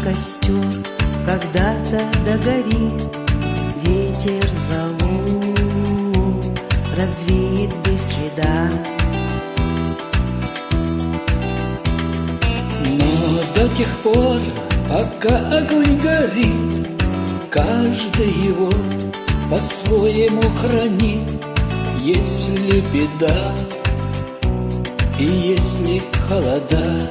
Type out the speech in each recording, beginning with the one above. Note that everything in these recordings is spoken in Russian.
костер когда-то догорит, ветер зову развеет без следа. Но до тех пор, пока огонь горит, каждый его по-своему хранит. Если беда и если холода,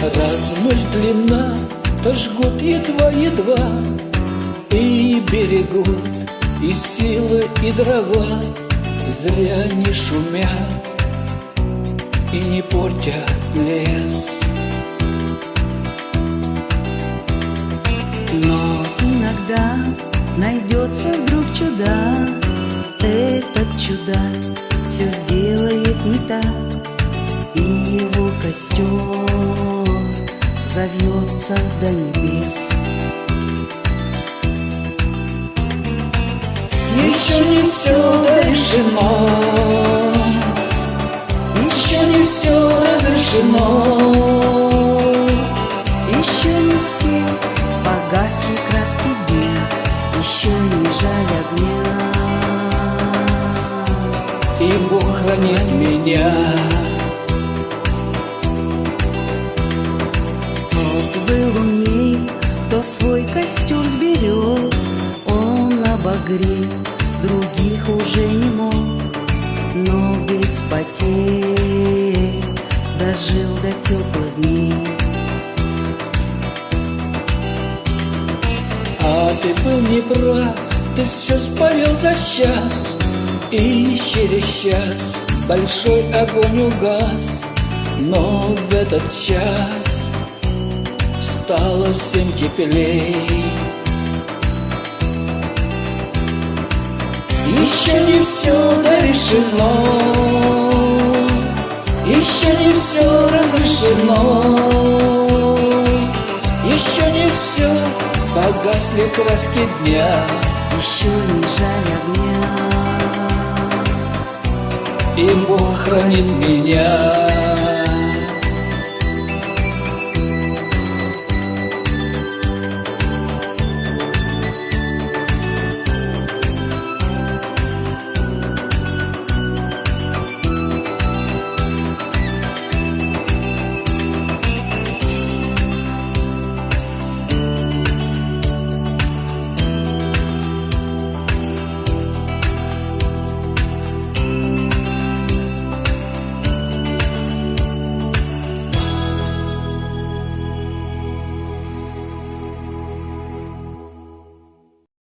раз ночь длинна, то жгут едва-едва, и берегут и силы, и дрова, зря не шумят и не портят лес. Но иногда найдется вдруг чудак, этот чудак все сделает не так, и его костер взовьется до небес. Еще не все решено, еще не все разрешено, еще не все погасли краски дня, еще не жаль огня. И Бог хранит меня. Тот был умней, кто свой костер сберег, он обогреть других уже не мог, но без потерь дожил до теплых дней. А ты был неправ, ты все спалил за час, и через час большой огонь угас. Но в этот час стало всем теплей. Еще не все решено, еще не все разрешено, еще не все погасли краски дня, еще не жаль огня. и Бог хранит меня.